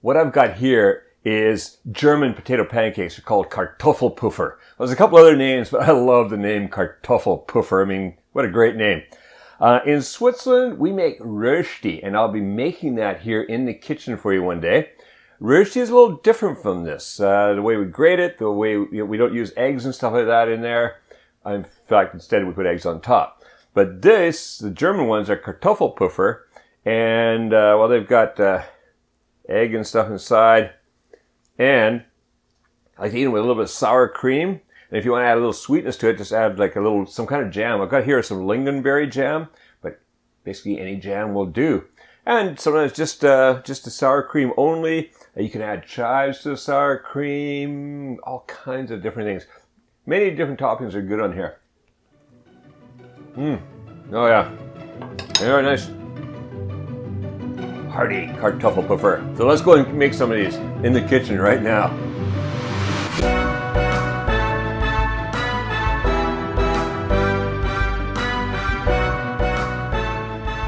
What I've got here is German potato pancakes. They're called Kartoffelpuffer. There's a couple other names, but I love the name Kartoffelpuffer. I mean, what a great name. In Switzerland, we make Rösti, and I'll be making that here in the kitchen for you one day. Rösti is a little different from this. The way we grate it, the way we don't use eggs and stuff like that in there. In fact, instead we put eggs on top. But this, the German ones, are Kartoffelpuffer, and well, they've got egg and stuff inside, and I like to eat them with a little bit of sour cream. And if you want to add a little sweetness to it, just add like some kind of jam. I've got here some lingonberry jam, but basically any jam will do. And sometimes just a sour cream only. You can add chives to the sour cream, all kinds of different things. Many different toppings are good on here. Oh yeah, very nice. Hearty Kartoffelpuffer. So let's go and make some of these in the kitchen right now.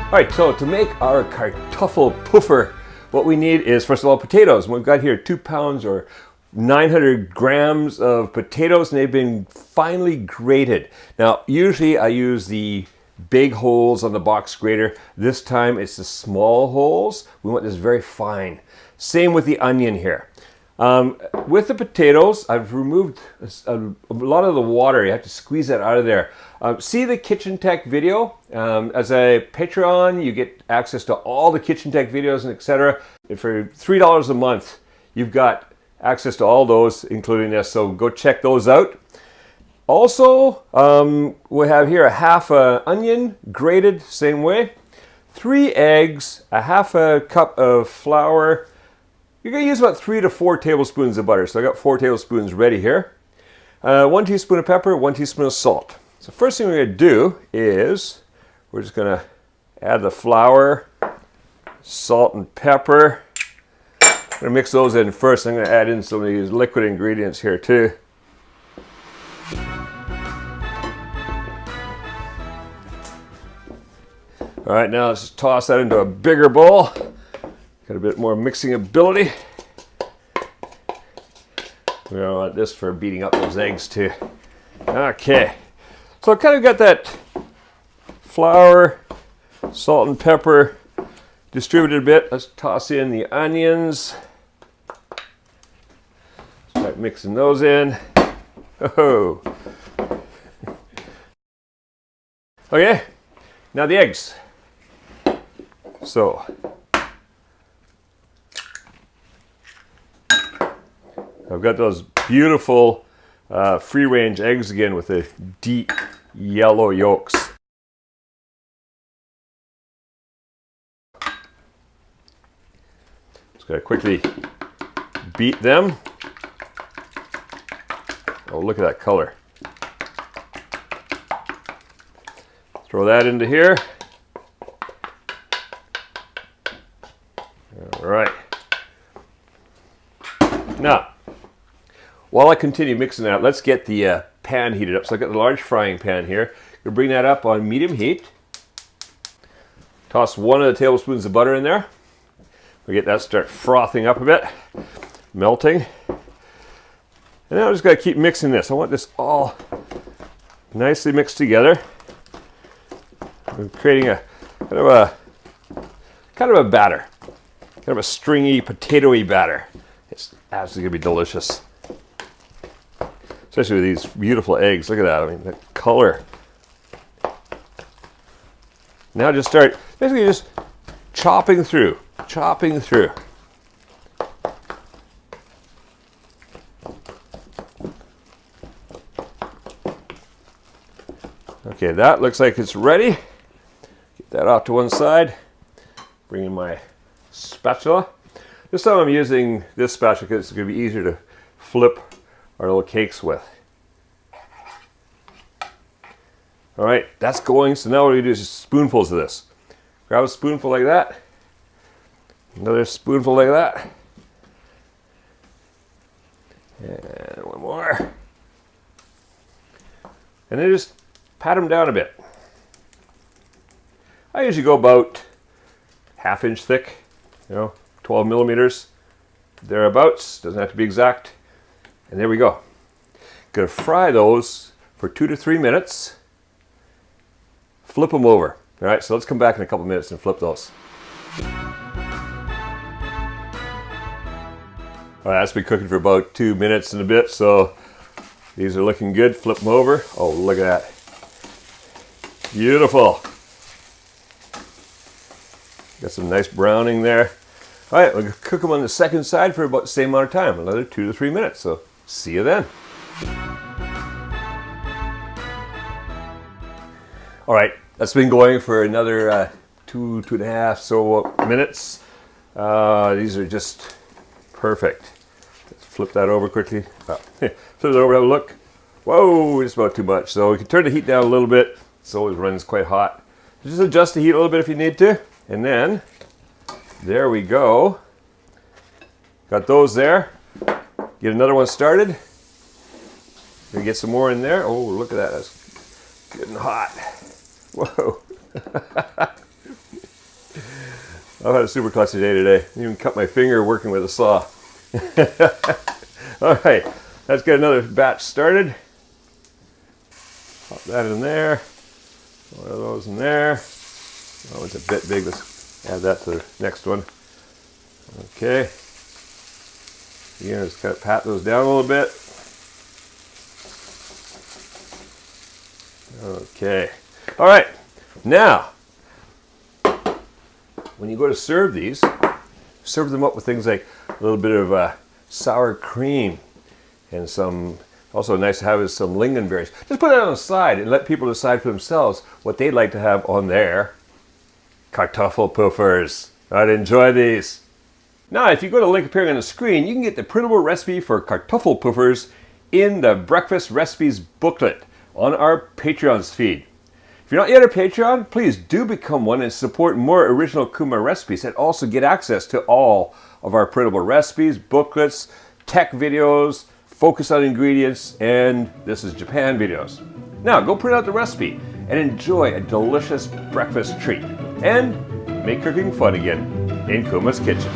All right, so to make our Kartoffelpuffer, what we need is, first of all, potatoes. And we've got here 2 pounds or 900 grams of potatoes, and they've been finely grated. Now, usually I use the big holes on the box grater. This time it's the small holes. We want this very fine. Same with the onion here. With the potatoes, I've removed a lot of the water. You have to squeeze that out of there. See the Kitchen Tech video. As a Patreon, you get access to all the Kitchen Tech videos and etc. For $3 a month, you've got access to all those, including this. So go check those out. Also, we have here a half an onion, grated, same way. 3 eggs, a half a cup of flour. You're going to use about 3 to 4 tablespoons of butter. So I got 4 tablespoons ready here. 1 teaspoon of pepper, 1 teaspoon of salt. So first thing we're going to do is we're just going to add the flour, salt and pepper. I'm going to mix those in first. I'm going to add in some of these liquid ingredients here too. All right, now let's just toss that into a bigger bowl. Got a bit more mixing ability. We don't want this for beating up those eggs too. Okay, so I kind of got that flour, salt and pepper distributed a bit. Let's toss in the onions. Start mixing those in. Oh. Okay, now the eggs. So I've got those beautiful free-range eggs again with the deep yellow yolks. Just gotta quickly beat them. Oh, look at that color. Throw that into here. All right. Now, while I continue mixing that, let's get the pan heated up. So I've got the large frying pan here. We'll bring that up on medium heat. Toss 1 of the tablespoons of butter in there. We get that start frothing up a bit, melting. And now I'm just going to keep mixing this. I want this all nicely mixed together. I'm creating a kind of a batter, kind of a stringy, potatoey batter. It's absolutely going to be delicious. Especially with these beautiful eggs. Look at that. I mean, the color. Now just start basically just chopping through. Okay, that looks like it's ready. Get that off to one side. Bring in my spatula. This time I'm using this spatula because it's going to be easier to flip our little cakes with. All right, that's going. So now what we do is just spoonfuls of this. Grab a spoonful like that. Another spoonful like that. And one more. And then just pat them down a bit. I usually go about 1/2 inch thick, 12 millimeters. thereabouts, doesn't have to be exact. And there we go. Gonna fry those for 2 to 3 minutes. Flip them over. All right, so let's come back in a couple minutes and flip those. All right, that's been cooking for about 2 minutes and a bit, so these are looking good. Flip them over. Oh, look at that. Beautiful. Got some nice browning there. All right, we'll cook them on the second side for about the same amount of time, another 2 to 3 minutes. So see you then. All right, that's been going for another 2.5 so minutes. These are just perfect. Let's flip that over quickly. Flip it over, have a look. Whoa, it's about too much. So we can turn the heat down a little bit. It always runs quite hot. Just adjust the heat a little bit if you need to. And then, there we go. Got those there. Get another one started. Gonna get some more in there. Oh, look at that. That's getting hot. Whoa. I've had a super clutchy day today. I even cut my finger working with a saw. All right, let's get another batch started. Pop that in there. One of those in there. Oh, it's a bit big. Let's add that to the next one. Okay. Again, just kind of pat those down a little bit. Okay. All right. Now, when you go to serve these, serve them up with things like a little bit of sour cream and some, also nice to have is some lingonberries. Just put that on the side and let people decide for themselves what they'd like to have on their Kartoffelpuffers. I'd enjoy these. Now, if you go to the link appearing on the screen, you can get the printable recipe for Kartoffelpuffers in the Breakfast Recipes booklet on our Patreon's feed. If you're not yet a Patreon, please do become one and support more original Kuma recipes and also get access to all of our printable recipes, booklets, tech videos, focus on ingredients, and this is Japan videos. Now, go print out the recipe and enjoy a delicious breakfast treat and make cooking fun again in Kuma's kitchen.